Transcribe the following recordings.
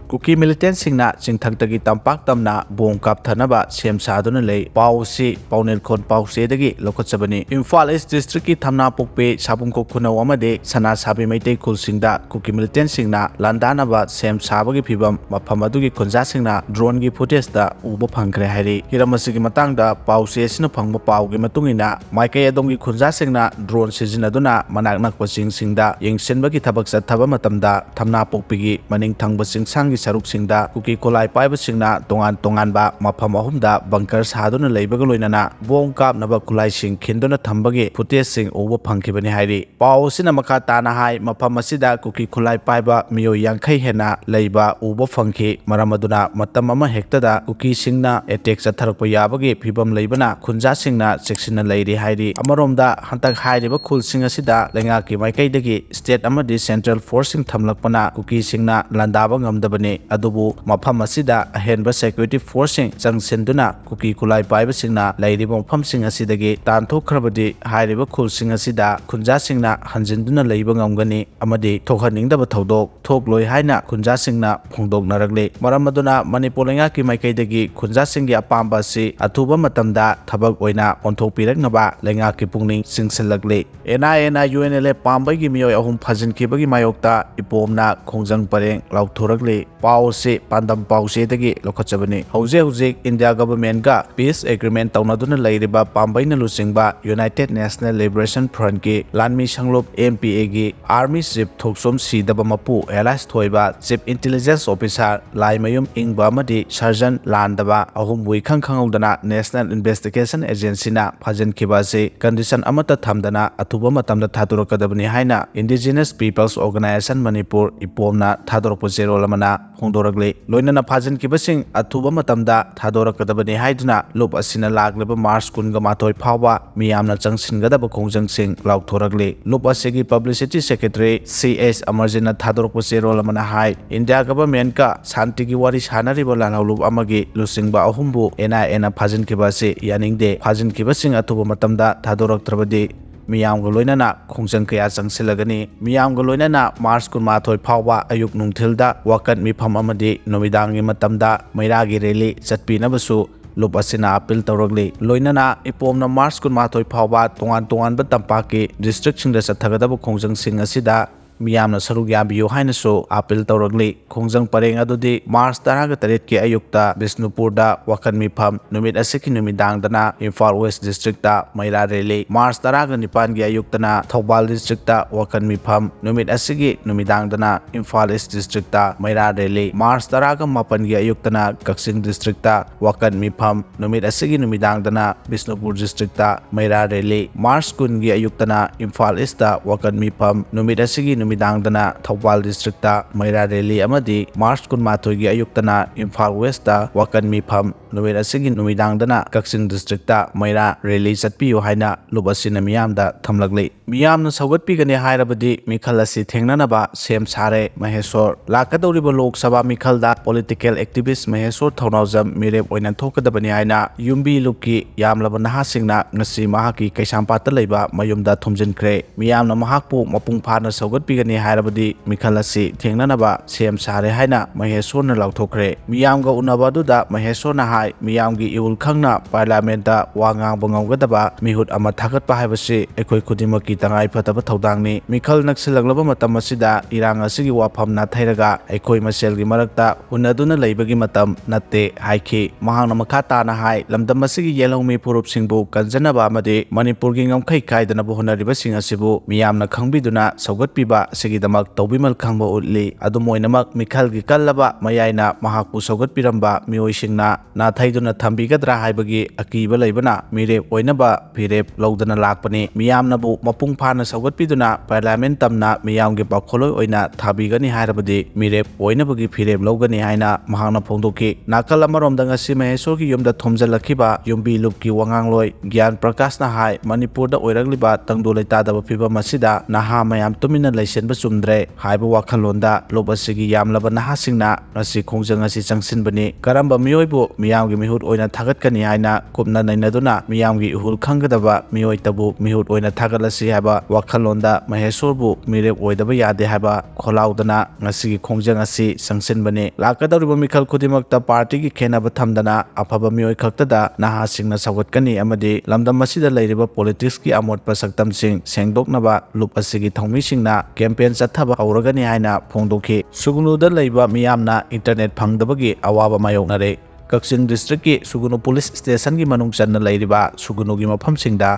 Kuki militantsingna chingthangtagi tampak tamna bom kapthanaba sem saduna lei pausi paunel khon pausedagi lokotchabani Imphal East District ki thamna pokpe sabungko khunau amade sana sabi maitei khulsingda Kuki militantsingna landanaba sem sabagi phibam mafam adugi khonjasingna drone gi footage da uba phangkhre hairi hiramasigi matangda pause asina phangba paugi matungina maikai adongi khonjasingna drone sijinaduna manak nakpa singda yengsenbagi thabak chathaba matamda thamna pokpigi maning thangba singsang saruksinda Kuki kolai paibasingna tongan-tonganba mafam ahumda bunker saduna leibaga loinana bom kapnaba kulai sing khinduna thambagi footage sing uba phangkhibani hairi pau sina makha tana hai mafam asida Kuki kolai paiba miyo yangkhai hena leiba uba phangkhi maramaduna matam ama hektada Kuki singna attack chatharakpa yabagi phibam leibana khunja singna section leiri hairi amaromda hantak hairiba khulsing asida lengaki maikaidagi state amadi central forcing thamlakpana Kuki singna landaba ngamdabani adubu mafam asida ahenba security forcing changsenduna Kuki kulai paibasingna leiriba mafamsing asidagi tanthokhrabadi hairiba khulsing asida khunja singna hanjinduna leiba ngamgani amadi thokhaningdaba thodok thokloi haina khunja singna phongdoknaragle maramaduna manipur lengaki maikaidagi khunja singgi apamba si athuba matamda thabak oina onthokpiraknaba lengaki pungning singsellagle ena UNLA pambai miyoy ahum phajinkibagi mayokta ipomna Khongjang Pareng Laothokhre pause pandam pause dagi lokachabani hauze India government ga peace agreement taunaduna leiriba pambai na lusingba United National Liberation Front ki lanmi sanglop MPA gi army chief thoksom sidaba mapu Elias thoiba chief intelligence officer laimayum ingba amadi sergeant landaba ahum bui khangkhangudana National Investigation Agency na phajinkhiba se condition amata thamdana athuba matamda thadurakadabani haina Indigenous Peoples Organization Manipur ipomna thadorokpo zero lamana phongdoragle loinana phajinkibasing athuba matamda thadorakadabani haiduna lup asina lagleba March 18 phawba miyamna changsingadaba Khongjang sing Laothokhre lup asigi publicity secretary CS Amarjina thadorokpo zero lamana hai India government ka santigi wari sanariba lanhaulup amagi lusingba ahumbu NIA phajinkhiba se yaningde phajinkibasing athuba matamda thadoraktrabadi miyamga loinana Khongjang kaya changsilagani miyamga loinana March 18 phawba ayuk nungthilda wakat mifam amadi nomidangi matamda Meira gi rally chatpinabasu lup asina appeal tawragle loinana ipomna March 18 phawba tongan tampaki district singda chathagadaba Khongjang sing asida miyamna saruk yabiyo hainasu appeal tawragle Khongjang Pareng adudi March 18 ki ayukta Bisnupurda wakan mifam numit asiki numidangdana Imphal West District ta Meira rally March 19 ki ayaktana Thoubal District ta wakan mifam numit asigi numidangdana Imphal East District ta Meira rally March 18 ki ayaktana Kaksing District ta wakan mifam numit asigi numidangdana Bisnupur District ta Meira rally March 10 ki ayaktana Imphal East ta wakan mifam numit asigi numidangdana Thoubal District ta Meira rally amadi March 18 gi ayuktana Imphal West ta wakan mifam numit asigi numidangdana Kaksing District ta Meira rally chatpiyo haina lubasina miyamda thamlagle miyamna saugatpigani hairabadi mikhal asi thengnanaba Sem Sara Maheshwar lakadoriba Lok Sabha mikhalda political activist Maheshwar Thaunaujam mirep oina thokadabani haina yumbi lukki yamlaba nahasingna ngasi mahaki kaisampata leiba mayumda thumjinkhre miyamna mahakpu mapung phana saugatpi gani hairabadi mikhal asi thengnanaba Sem Sara haina Maheshwarna Laothokhre miyamga unabaduda Maheshwarna hai miyamgi iul khangna parliament da wangangba ngawgadaba mihut ama thagatpa haibasi ekhoi khudimaki tangai phataba thodangni mikhal naksilaglaba matam asida irang asigi wafamna thairaga ekhoi maselgi marakta unaduna leibagi matam natte haikhi mahangna makha tana hai lamdam asigi yelongmi purup singbu kanjanaba amadi manipurgi ngamkhai kaidanaba honariba sing asibu miyamna khangbiduna saugatpiba sigidamak tawbimal khangba utli adumoinamak mikhalgi kallaba mayaina mahakpu saugatpiramba miyoisingna na thaiduna thambigadra haibagi akiba leibana mirep oinaba phirep lodana lakpani miyamnabu mapung phana saugatpiduna parliament tamna miyamgi pakholoi oina thabigani hairabadi mirep oinabagi phirep logani haina mahangna phongdoki nakal amaromda ngasi Maheshwargi yumda thomjalakhiba yumbi lupki wangangloi Gyan Prakashna hai Manipurda oiragliba tangdu leitadaba phibam asida naha mayam tumina ꯂꯣꯏꯁꯤꯟꯕ ꯆꯨꯝꯗ꯭ꯔꯦ ꯍꯥꯏꯕ ꯋꯥꯈꯜꯂꯣꯟꯗ ꯂꯨꯞ ꯑꯁꯤꯒꯤ ꯌꯥꯝꯂꯕ ꯅꯍꯥꯁꯤꯡꯅ ꯉꯁꯤ ꯈꯣꯡꯖꯪ ꯑꯁꯤ ꯆꯪꯁꯤꯟꯕꯅꯤ ꯀꯔꯝꯕ ꯃꯤꯑꯣꯏꯕꯨ ꯃꯤꯌꯥꯝꯒꯤ ꯃꯤꯍꯨꯠ ꯑꯣꯏꯅ ꯊꯥꯒꯠꯀꯅꯤ ꯍꯥꯏꯅ ꯀꯨꯞꯅ ꯅꯩꯅꯗꯨꯅ ꯃꯤꯌꯥꯝꯒꯤ ꯏꯍꯨꯜ ꯈꯪꯒꯗꯕ ꯃꯤꯑꯣꯏꯇꯕꯨ ꯃꯤꯍꯨꯠ ꯑꯣꯏꯅ ꯊꯥꯒꯠꯂꯁꯤ ꯍꯥꯏꯕ ꯋꯥꯈꯜꯂꯣꯟꯗ ꯃꯍꯦꯁꯣꯔꯕꯨ ꯃꯤꯔꯦꯞ ꯑꯣꯏꯗꯕ ꯌꯥꯗꯦ ꯍꯥꯏꯕ ꯈꯣꯜꯂꯥꯎꯗꯅ ꯉꯁꯤꯒꯤ ꯈꯣꯡꯖꯪ ꯑꯁꯤ ꯆꯪꯁꯤꯟꯕꯅꯤ ꯂꯥꯛꯀꯗꯧꯔꯤꯕ ꯃꯤꯈꯜ ꯈꯨꯗꯤꯡꯃꯛꯇ ꯄꯥꯔꯇꯤꯒꯤ ꯈꯦꯟꯅꯕ ꯊꯝꯗꯅ ꯑꯐꯕ ꯃꯤꯑꯣꯏ ꯈꯛꯇꯗ ꯅꯍꯥꯁꯤꯡꯅ ꯁꯧꯒꯠꯀꯅꯤ ꯑꯃꯗꯤ ꯂꯝꯗꯝ ꯑꯁꯤꯗ ꯂꯩꯔꯤꯕ ꯄꯣꯂꯤꯇꯤꯛꯁꯀꯤ ꯑꯃꯣꯠꯄ ꯁꯛꯇꯝꯁꯤꯡ ꯁꯦꯡꯗꯣꯛꯅꯕ ꯂꯨꯞ ꯑꯁꯤꯒꯤ ꯊꯧꯃꯤꯁꯤꯡꯅ ꯀꯦꯝꯄꯦꯟ ꯆꯠꯊꯕ ꯍꯧꯔꯒꯅꯤ ꯍꯥꯏꯅ ꯐꯣꯡꯗꯣꯛꯈꯤ ꯁꯨꯒꯅꯨꯗ ꯂꯩꯕ ꯃꯤꯌꯥꯝꯅ ꯏꯟꯇꯔꯅꯦꯠ ꯐꯪꯗꯕꯒꯤ ꯑꯋꯥꯕ ꯃꯥꯌꯣꯛꯅꯔꯦ ꯀꯛꯆꯤꯡ ꯗꯤꯁꯇ꯭ꯔꯤꯛꯀꯤ ꯁꯨꯒꯅꯨ ꯄꯨꯂꯤꯁ ꯁ꯭ꯇꯦꯁꯟꯒꯤ ꯃꯅꯨꯡ ꯆꯟꯅ ꯂꯩꯔꯤꯕ ꯁꯨꯒꯅꯨꯒꯤ ꯃꯐꯝꯁꯤꯡꯗ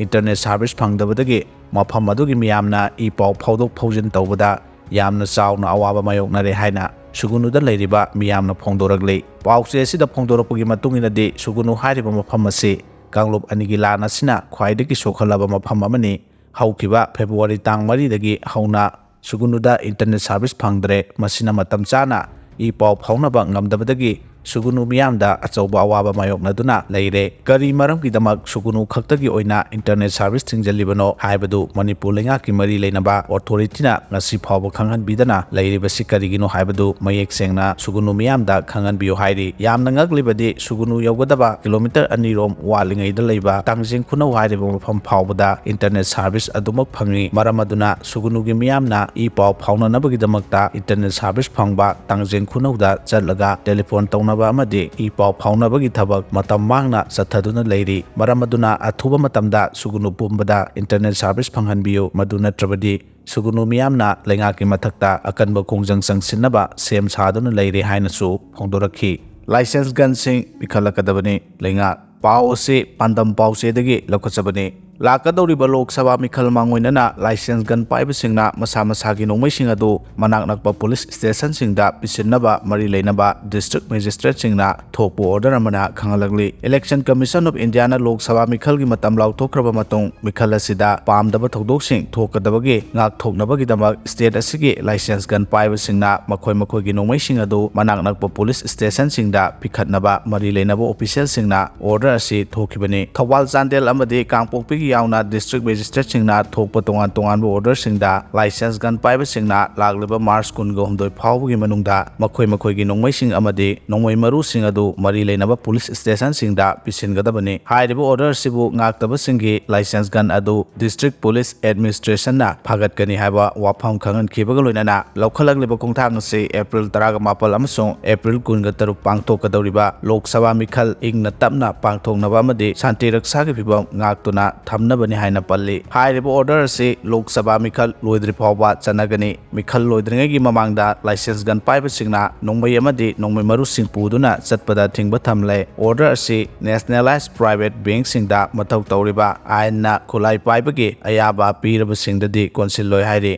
ꯏꯟꯇꯔꯅꯦꯠ ꯁꯥꯔꯚꯤꯁ ꯐꯪꯗꯕꯗꯒꯤ ꯃꯐꯝ ꯑꯗꯨꯒꯤ ꯃꯤꯌꯥꯝꯅ ꯏ ꯄꯥꯎ ꯐꯥꯎꯗꯣꯛ ꯐꯥꯎꯖꯤꯟ ꯇꯧꯕꯗ ꯌꯥꯝꯅ ꯆꯥꯎꯅ ꯑꯋꯥꯕ ꯃꯥꯌꯣꯛꯅꯔꯦ ꯍꯥꯏꯅ ꯁꯨꯒꯅꯨꯗ ꯂꯩꯔꯤꯕ ꯃꯤꯌꯥꯝꯅ ꯐꯣꯡꯗꯣꯔꯛꯂꯤ ꯄꯥꯎꯆꯦ ꯑꯁꯤꯗ ꯐꯣꯡꯗꯣꯔꯛꯄꯒꯤ ꯃꯇꯨꯡꯏꯟꯅꯗꯤ ꯁꯨꯒꯅꯨ ꯍꯥꯏꯔꯤꯕ ꯃꯐꯝ ꯑꯁꯤ ꯀꯥꯡꯂꯨꯞ ꯑꯅꯤꯒꯤ ꯂꯥꯟ ꯑꯁꯤꯅ ꯈ꯭ꯋꯥꯏꯗꯒꯤ ꯁꯣꯛꯍꯜꯂꯕ ꯃꯐꯝ ꯑꯃꯅꯤ ꯍꯧꯈꯤꯕ ꯐꯦꯕ꯭ꯔꯨꯋꯥꯔꯤ ꯇꯥꯡ 4ꯗꯒꯤ ꯍꯧꯅ ꯁꯨꯒꯅꯨꯗ ꯏꯟꯇꯔꯅꯦꯠ ꯁꯥꯔꯚꯤꯁ ꯐꯪꯗ꯭ꯔꯦ ꯃꯁꯤꯅ ꯃꯇꯝ ꯆꯥꯅ ꯏ ꯄꯥꯎ ꯐꯥꯎꯅꯕ ꯉꯝꯗꯕꯗꯒꯤ ꯁꯨꯒꯅꯨ ꯃꯤꯌꯥꯝꯗ ꯑꯆꯧꯕ ꯑꯋꯥꯕ ꯃꯥꯌꯣꯛꯅꯗꯨꯅ ꯂꯩꯔꯦ ꯀꯔꯤ ꯃꯔꯝꯒꯤꯗꯃꯛ ꯁꯨꯒꯅꯨ ꯈꯛꯇꯒꯤ ꯑꯣꯏꯅ ꯏꯟꯇꯔꯅꯦꯠ ꯁꯥꯔꯚꯤꯁ ꯊꯤꯡꯖꯤꯜꯂꯤꯕꯅꯣ ꯍꯥꯏꯕꯗꯨ ꯃꯅꯤꯄꯨꯔ ꯂꯩꯉꯥꯛꯀꯤ ꯃꯔꯤ ꯂꯩꯅꯕ ꯑꯣꯊꯣꯔꯤꯇꯤꯅ ꯉꯁꯤ ꯐꯥꯎꯕ ꯈꯪꯍꯟꯕꯤꯗꯅ ꯂꯩꯔꯤꯕꯁꯤ ꯀꯔꯤꯒꯤꯅꯣ ꯍꯥꯏꯕꯗු ꯃꯌꯦꯛ ꯁꯦꯡꯅ ꯁꯨꯒꯅꯨ ꯃꯤꯌꯥꯝꯗ ꯈꯪꯍꯟꯕꯤꯌꯨ ꯍꯥꯏꯔꯤ ꯌꯥꯝꯅ ꯉꯛꯂꯤꯕꯗꯤ ꯁꯨꯒꯅꯨ ꯌꯧꯒꯗꯕ ꯀꯤꯂꯣꯃꯤꯇꯔ 2 ꯋꯥꯠꯂꯤꯉꯩꯗ ꯂꯩꯕ ꯇꯥꯡꯖꯤꯡ ꯈꯨꯅꯧ ꯍꯥꯏꯔꯤꯕ ꯃꯐꯝ ꯐꯥꯎꯕꯗ ꯏꯟꯇꯔꯅꯦꯠ ꯁꯥꯔꯚꯤꯁ ꯑꯗꯨꯃꯛ ꯐꯪꯏ ꯃꯔꯝ ꯑꯗꯨꯅ ꯁꯨꯒꯅꯨꯒꯤ ꯃꯤꯌꯥꯝꯅ ꯏ ꯄꯥꯎ ꯐꯥꯎꯅꯅꯕꯒꯤꯗꯃꯛꯇ ꯏꯟꯇꯔꯅꯦꯠ ꯁꯥꯔꯚꯤꯁ ꯐꯪꯕ ꯇꯥꯡꯖꯤꯡ ꯈꯨꯅꯧꯗ ꯆꯠꯂꯒ ꯇꯦꯂꯤꯐꯣꯟ ꯇꯧꯅꯕ ꯑꯃꯗꯤ ꯏ ꯄꯥꯎ ꯐꯥꯎꯅꯕꯒꯤ ꯊꯕꯛ ꯃꯇꯝ ꯃꯥꯡꯅ ꯆꯠꯊꯗꯨꯅ ꯂꯩꯔꯤ ꯃꯔꯝ ꯑꯗꯨꯅ ꯑꯊꯨꯕ ꯃꯇꯝꯗ ꯁꯨꯒꯅꯨ ꯄꯨꯝꯕꯗ ꯏꯟꯇꯔꯅꯦꯠ ꯁꯥꯔꯚꯤꯁ ꯐꯪꯍꯟꯕꯤꯌꯨ ꯃꯗꯨ ꯅꯠꯇ꯭ꯔꯕꯗꯤ ꯁꯨꯒꯅꯨ ꯃꯤꯌꯥꯝꯅ ꯂꯩꯉꯥꯛꯀꯤ ꯃꯊꯛꯇ ꯑꯀꯟꯕ ꯈꯣꯡꯖꯪ ꯆꯪꯁꯤꯟꯅꯕ ꯁꯦꯝ ꯁꯥꯗꯨꯅ ꯂꯩꯔꯦ ꯍꯥꯏꯅꯁꯨ ꯐꯣꯡꯗꯣꯔꯛꯈꯤ ꯂꯥꯏꯁꯦꯟꯁ ꯒꯟꯁꯤꯡ ꯄꯤꯈꯠꯂꯛꯀꯗꯕꯅꯤ ꯂꯩꯉꯥꯛ ꯄꯥꯎ ꯑꯁꯤ ꯄꯥꯟꯗꯝ ꯄꯥꯎꯆꯦꯗꯒꯤ ꯂꯧꯈꯠꯆꯕꯅꯤ ꯂꯥꯛꯀꯗꯧꯔꯤꯕ ꯂꯣꯛ ꯁꯚꯥ ꯃꯤꯈꯜ ꯃꯥꯡꯑꯣꯏꯅꯅ ꯂꯥꯏꯁꯦꯟꯁ ꯒꯟ ꯄꯥꯏꯕꯁꯤꯡꯅ ꯃꯁꯥ ꯃꯁꯥꯒꯤ ꯅꯣꯡꯃꯩꯁꯤꯡ ꯑꯗꯨ ꯃꯅꯥꯛ ꯅꯛꯄ ꯄꯨꯂꯤꯁ ꯁ꯭ꯇꯦꯁꯟꯁꯤꯡꯗ ꯄꯤꯁꯤꯟꯅꯕ ꯃꯔꯤ ꯂꯩꯅꯕ ꯗꯤꯁꯇ꯭ꯔꯤꯛ ꯃꯦꯖꯤꯁꯇ꯭ꯔꯦꯠꯁꯤꯡꯅ ꯊꯣꯛꯄ ꯑꯣꯔꯗꯔ ꯑꯃꯅ ꯈꯪꯍꯜꯂꯛꯂꯤ election commission of ꯏꯟꯗꯤꯌꯥꯅ Lok Sabha ꯃꯤꯈꯜꯒꯤ ꯃꯇꯝ ꯂꯥꯎꯊꯣꯛꯈ꯭ꯔꯕ ꯃꯇꯨꯡ ꯃꯤꯈꯜ ꯑꯁꯤꯗ ꯄꯥꯝꯗꯕ ꯊꯧꯗꯣꯛꯁꯤꯡ ꯊꯣꯛꯀꯗꯕꯒꯤ ꯉꯥꯛꯊꯣꯛꯅꯕꯒꯤꯗꯃꯛ ꯁ꯭ꯇꯦꯠ ꯑꯁꯤꯒꯤ ꯂꯥꯏꯁꯦꯟꯁ ꯒꯟ ꯄꯥꯏꯕꯁꯤꯡꯅ ꯃꯈꯣꯏꯒꯤ ꯅꯣꯡꯃꯩꯁꯤꯡ ꯑꯗꯨ ꯃꯅꯥꯛ ꯅꯛꯄ ꯄꯨꯂꯤꯁ ꯁ꯭ꯇꯦꯁꯟꯁꯤꯡꯗ ꯄꯤꯈꯠꯅꯕ ꯃꯔꯤ ꯂꯩꯅꯕ ꯑꯣꯐꯤꯁꯤꯌꯦꯜꯁꯤꯡꯅ ꯑꯣꯔꯗꯔ ꯑꯁꯤ ꯊꯣꯛꯈꯤꯕꯅꯤ ꯊꯧꯕꯥꯜ ꯆꯥꯟꯗꯦꯜ ꯑꯃꯗꯤ ꯀꯥꯡꯄꯣꯛꯄꯤꯒꯤ ꯌꯥꯎꯅ ꯗꯤꯁꯇ꯭ꯔꯤꯛ ꯃꯦꯖꯤꯁꯇ꯭ꯔꯦꯠꯁꯤꯡꯅ ꯊꯣꯛꯄ ꯇꯣꯉꯥꯟ ꯇꯣꯉꯥꯟꯕ ꯑꯣꯔꯗꯔꯁꯤꯡꯗ ꯂꯥꯏꯁꯦꯟꯁ ꯒꯟ ꯄꯥꯏꯕꯁꯤꯡꯅ ꯂꯥꯛꯂꯤꯕ ꯃꯥꯔꯆ 23 ꯐꯥꯎꯕꯒꯤ ꯃꯅꯨꯡꯗ ꯃꯈꯣꯏꯒꯤ ꯅꯣꯡꯃꯩꯁꯤꯡ ꯑꯃꯗꯤ ꯅꯣꯡꯃꯩ ꯃꯔꯨꯁꯤꯡ ꯑꯗꯨ ꯃꯔꯤ ꯂꯩꯅꯕ ꯄꯨꯂꯤꯁ ꯁ꯭ꯇꯦꯁꯟꯁꯤꯡꯗ ꯄꯤꯁꯤꯟꯒꯗꯕꯅꯤ ꯍꯥꯏꯔꯤꯕ ꯑꯣꯔꯗꯔ ꯑꯁꯤꯕꯨ ꯉꯥꯛꯇꯕꯁꯤꯡꯒꯤ ꯂꯥꯏꯁꯦꯟꯁ ꯒꯟ ꯑꯗꯨ ꯗꯤꯁꯇ꯭ꯔꯤꯛ ꯄꯨꯂꯤꯁ ꯑꯦꯗꯃꯤꯅꯤꯁꯇ꯭ꯔꯦꯁꯟꯅ ꯐꯥꯒꯠꯀꯅꯤ ꯍꯥꯏꯕ ꯋꯥꯐꯝ ꯈꯪꯍꯟꯈꯤꯕꯒ ꯂꯣꯏꯅꯅ ꯂꯧꯈꯠꯂꯛꯂꯤꯕ ꯈꯣꯡꯊꯥꯡ ꯑꯁꯤ ꯑꯦꯄ꯭ꯔꯤꯜ 17 ꯑꯃꯁꯨꯡ ꯑꯦꯄ꯭ꯔꯤल 23 ꯄꯥꯡꯊꯣꯛꯀꯗꯧꯔꯤꯕ ꯂꯣꯛ ꯁꯚꯥ ꯃꯤꯈꯜ ꯏꯪꯅ ꯇꯞꯅ ꯄꯥꯡꯊꯣꯛꯅꯕ ꯑꯃꯗꯤ ꯁꯥꯟꯇꯤ ꯔꯛꯁꯥꯒꯤ ꯐꯤꯚꯝ ꯉꯥꯛꯇꯨꯅ ꯊꯝꯅꯕꯅꯤ ꯍꯥꯏꯅ ꯄꯜꯂꯤ ꯍꯥꯏꯔꯤꯕ ꯑꯣꯔꯗꯔ ꯑꯁꯤ ꯂꯣꯛ ꯁꯚꯥ ꯃꯤꯈꯜ ꯂꯣꯏꯗ꯭ꯔꯤ ꯐꯥꯎꯕ ꯆꯠꯅꯒꯅꯤ ꯃꯤꯈꯜ ꯂꯣꯏꯗ꯭ꯔꯤꯉꯩꯒꯤ ꯃꯃꯥꯡꯗ ꯂꯥꯏꯁꯦꯟꯁ ꯒꯟ ꯄꯥꯏꯕꯁꯤꯡꯅ ꯅꯣꯡꯃꯩ ꯑꯃꯗꯤ ꯅꯣꯡꯃꯩ ꯃꯔꯨꯁꯤꯡ ꯄꯨꯗꯨꯅ ꯆꯠꯄꯗ ꯊꯤꯡꯕ ꯊꯝꯂꯦ ꯑꯣꯔꯗꯔ ꯑꯁꯤ ꯅꯦꯁꯅꯦꯂꯥꯏꯖ ꯄ꯭ꯔꯥꯏꯚꯦꯠ ꯕꯦꯡꯛꯁꯤꯡꯗ ꯃꯊꯧ ꯇꯧꯔꯤꯕ ꯑꯥꯏꯟꯅ ꯈꯨꯠꯂꯥꯏ ꯄꯥꯏꯕꯒꯤ ꯑꯌꯥꯕ ꯄꯤꯔꯕꯁꯤꯡꯗꯗꯤ ꯀꯣꯟꯁꯤꯜꯂꯣꯏ ꯍꯥꯏꯔꯤ